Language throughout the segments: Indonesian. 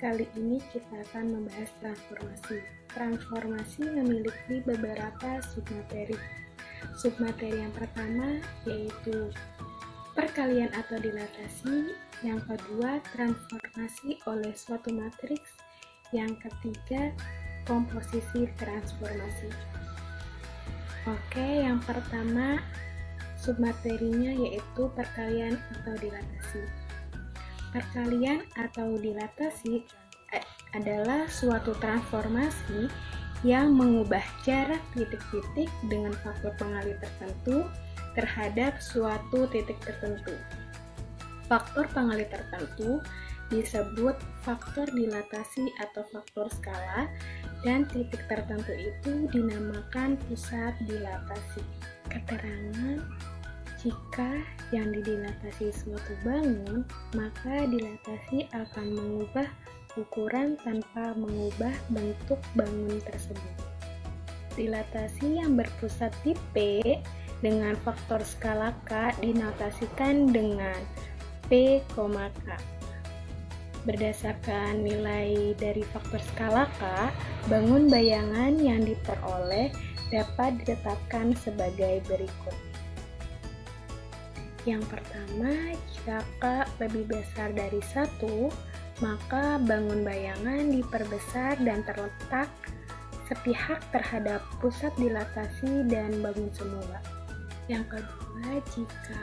Kali ini kita akan membahas transformasi. Transformasi memiliki beberapa submateri. Submateri yang pertama yaitu perkalian atau dilatasi, yang kedua transformasi oleh suatu matriks, yang ketiga komposisi transformasi. Oke, yang pertama submaterinya yaitu perkalian atau dilatasi. Perkalian atau dilatasi adalah suatu transformasi yang mengubah jarak titik-titik dengan faktor pengalih tertentu terhadap suatu titik tertentu. Faktor pengalih tertentu disebut faktor dilatasi atau faktor skala, dan titik tertentu itu dinamakan pusat dilatasi. Keterangan: jika yang didilatasi suatu bangun, maka dilatasi akan mengubah ukuran tanpa mengubah bentuk bangun tersebut. Dilatasi yang berpusat di P dengan faktor skala K dinotasikan dengan P, K. Berdasarkan nilai dari faktor skala K, bangun bayangan yang diperoleh dapat ditetapkan sebagai berikut. Yang pertama, jika K lebih besar dari 1, maka bangun bayangan diperbesar dan terletak sepihak terhadap pusat dilatasi dan bangun semula. Yang kedua, jika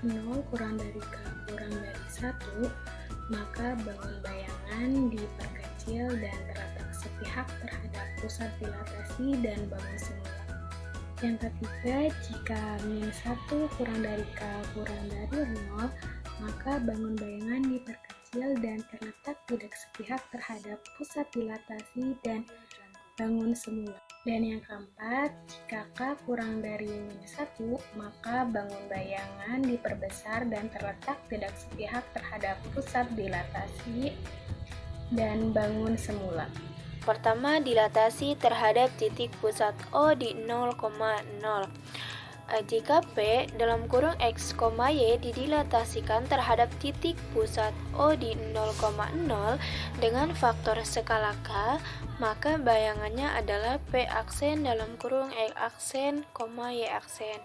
0 kurang dari K kurang dari 1, maka bangun bayangan diperkecil dan terletak sepihak terhadap pusat dilatasi dan bangun semula. Yang ketiga, jika -1 kurang dari K kurang dari 0, maka bangun bayangan diperkecil dan terletak tidak sepihak terhadap pusat dilatasi dan bangun semula. Dan yang keempat, jika K kurang dari -1, maka bangun bayangan diperbesar dan terletak tidak sepihak terhadap pusat dilatasi dan bangun semula. Pertama, dilatasi terhadap titik pusat O di 0,0. Jika P dalam kurung X, Y didilatasikan terhadap titik pusat O di 0,0 dengan faktor skala K, maka bayangannya adalah P aksen dalam kurung X aksen, Y aksen,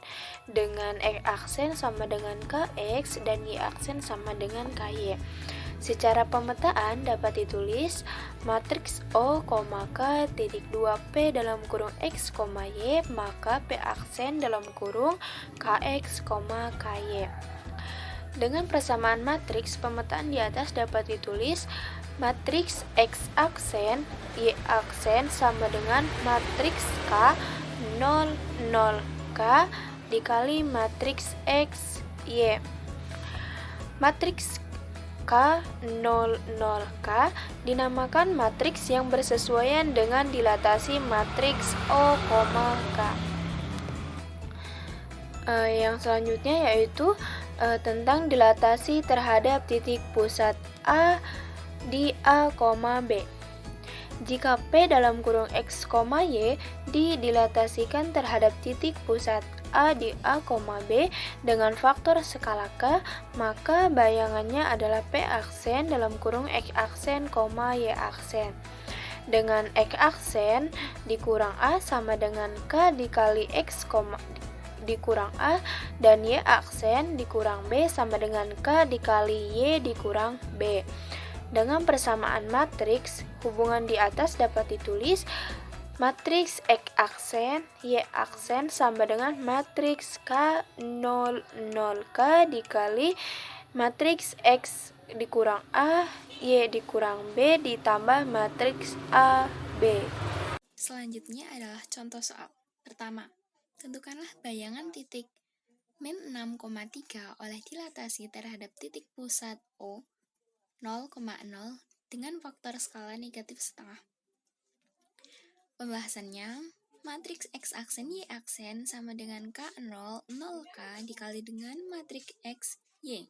dengan X aksen sama dengan KX dan Y aksen sama dengan KY. Secara pemetaan dapat ditulis matriks O, K titik 2P dalam kurung X, Y, maka P aksen dalam kurung KX, KY. Dengan persamaan matriks, pemetaan di atas dapat ditulis matriks X aksen, Y aksen sama dengan matriks K 0, 0K dikali matriks X, Y. Matriks K 0, 0K dinamakan matriks yang bersesuaian dengan dilatasi matriks O, K. Yang selanjutnya yaitu tentang dilatasi terhadap titik pusat A di A, B. Jika P dalam kurung X, Y didilatasikan terhadap titik pusat A di A, B dengan faktor skala K, maka bayangannya adalah P aksen dalam kurung X aksen, Y aksen. Dengan X aksen dikurang A sama dengan K dikali X, dikurang A, dan Y aksen dikurang B sama dengan K dikali Y dikurang B. Dengan persamaan matriks, hubungan di atas dapat ditulis matriks X aksen, Y aksen sama dengan matriks K 0, 0K dikali matriks X dikurang A, Y dikurang B ditambah matriks A, B. Selanjutnya adalah contoh soal. Pertama, tentukanlah bayangan titik -6,3 oleh dilatasi terhadap titik pusat O 0,0 dengan faktor skala negatif setengah. Pembahasannya, matriks X aksen Y aksen sama dengan K0, 0K dikali dengan matriks X, Y.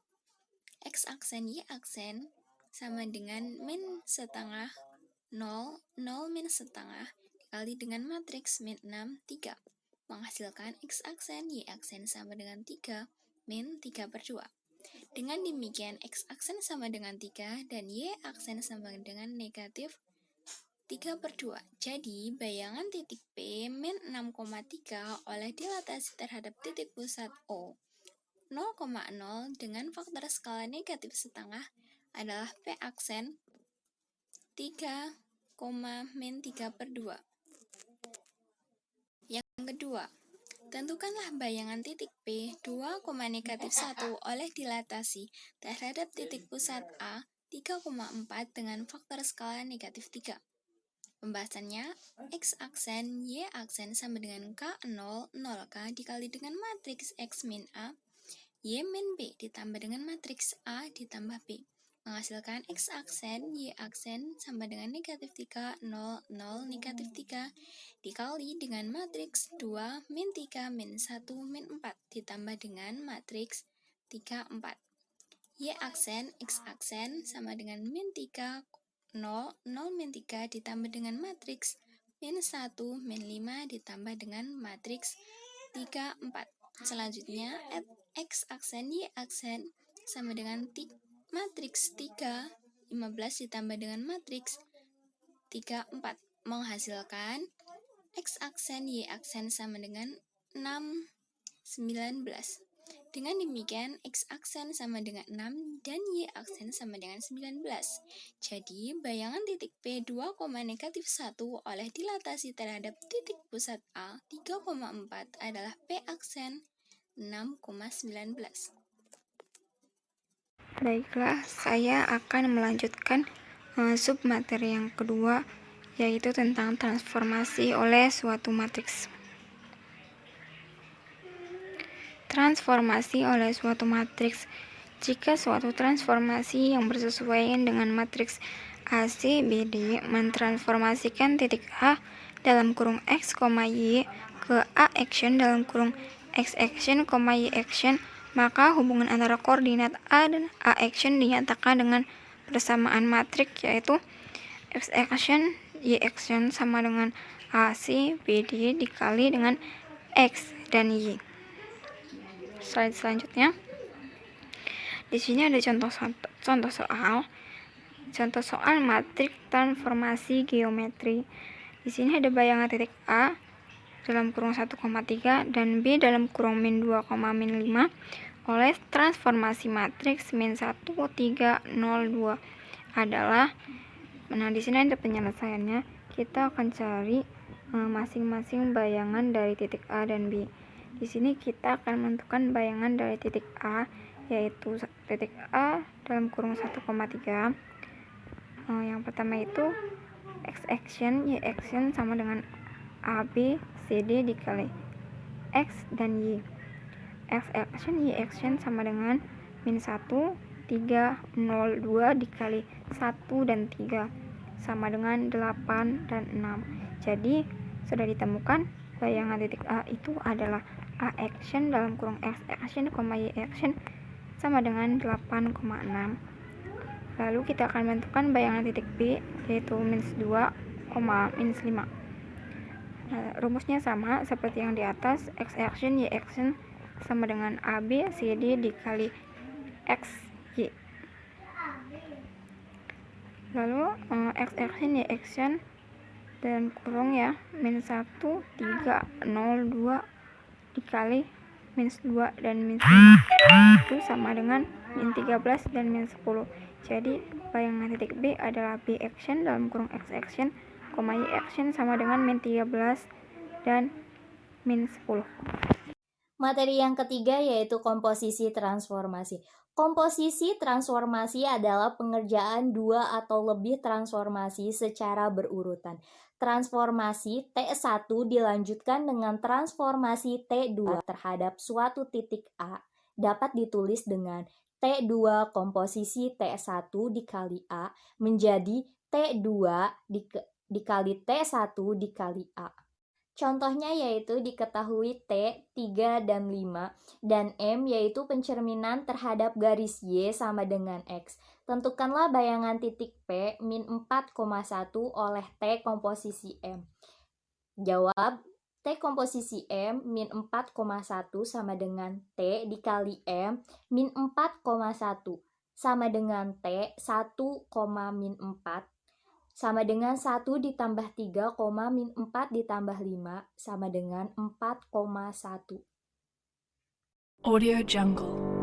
X aksen Y aksen sama dengan min setengah 0, 0 min setengah dikali dengan matriks min 6, 3. Menghasilkan X aksen Y aksen sama dengan 3 min 3/2. Dengan demikian, X aksen sama dengan 3 dan Y aksen sama dengan negatif 3/2. Jadi, bayangan titik P min 6,3 oleh dilatasi terhadap titik pusat O 0,0 dengan faktor skala negatif setengah adalah P aksen 3, min 3/2. Yang kedua, tentukanlah bayangan titik P 2,-1 oleh dilatasi terhadap titik pusat A 3,4 dengan faktor skala negatif 3. Pembahasannya, X aksen, Y aksen sama dengan K0, 0K dikali dengan matriks X min A, Y min B ditambah dengan matriks A ditambah B. Menghasilkan X aksen, Y aksen sama dengan negatif 3, 0, 0, negatif 3 dikali dengan matriks 2, min 3, min 1, min 4 ditambah dengan matriks 3, 4. Y aksen, X aksen sama dengan min 3, 0, 0, min 3 ditambah dengan matriks min 1, min 5 ditambah dengan matriks 3, 4. Selanjutnya, X aksen, Y aksen sama dengan matriks 3, 15 ditambah dengan matriks 3, 4. Menghasilkan X aksen, Y aksen sama dengan 6, 19. Dengan demikian, X aksen sama dengan 6 dan Y aksen sama dengan 19. Jadi, bayangan titik P 2,-1 oleh dilatasi terhadap titik pusat A 3,4 adalah P aksen 6,19. Baiklah, saya akan melanjutkan submateri yang kedua, yaitu tentang transformasi oleh suatu matriks. Transformasi oleh suatu matriks. Jika suatu transformasi yang bersesuaian dengan matriks ACBD mentransformasikan titik A dalam kurung X, Y ke A action dalam kurung X action, Y action, maka hubungan antara koordinat A dan A action dinyatakan dengan persamaan matriks, yaitu X action, Y action sama dengan AC, BD dikali dengan X dan Y. Slide selanjutnya. Di sini ada contoh soal matriks transformasi geometri. Di sini ada bayangan titik A dalam kurung 1,3 dan B dalam kurung min 2, min 5 oleh transformasi matriks min 1, 3, 0, 2 adalah, nah di sini ada penyelesaiannya. Kita akan cari masing-masing bayangan dari titik A dan B. Di sini kita akan menentukan bayangan dari titik A, yaitu titik A dalam kurung 1,3. Yang pertama itu X action, Y action sama dengan AB, CD dikali X dan Y. X action, Y action sama dengan min 1, 3, 0, 2 dikali 1 dan 3 sama dengan 8 dan 6. Jadi, sudah ditemukan bayangan titik A itu adalah A action dalam kurung X action, Y action sama dengan 8,6. Lalu kita akan menentukan bayangan titik B, yaitu min 2, min 5. Rumusnya sama seperti yang di atas. X action, Y action sama dengan AB, CD dikali X, Y. Lalu X action, Y action dan kurung ya, min 1, 3, 0, 2 dikali min 2 dan min 5 itu sama dengan min 13 dan min 10. Jadi bayangan titik B adalah B action dalam kurung X action, Y action sama dengan min 13 dan min 10. Materi yang ketiga yaitu komposisi transformasi. Komposisi transformasi adalah pengerjaan dua atau lebih transformasi secara berurutan. Transformasi T1 dilanjutkan dengan transformasi T2 terhadap suatu titik A dapat ditulis dengan T2 komposisi T1 dikali A menjadi T2 dikali T1 dikali A. Contohnya yaitu diketahui T, 3, dan 5, dan M yaitu pencerminan terhadap garis Y sama dengan X. Tentukanlah bayangan titik P min 4,1 oleh T komposisi M. Jawab, T komposisi M min 4,1 sama dengan T dikali M min 4,1 sama dengan T 1, min 4 sama dengan 1 ditambah 3, min 4 ditambah 5 sama dengan 4,1. Audio Jungle.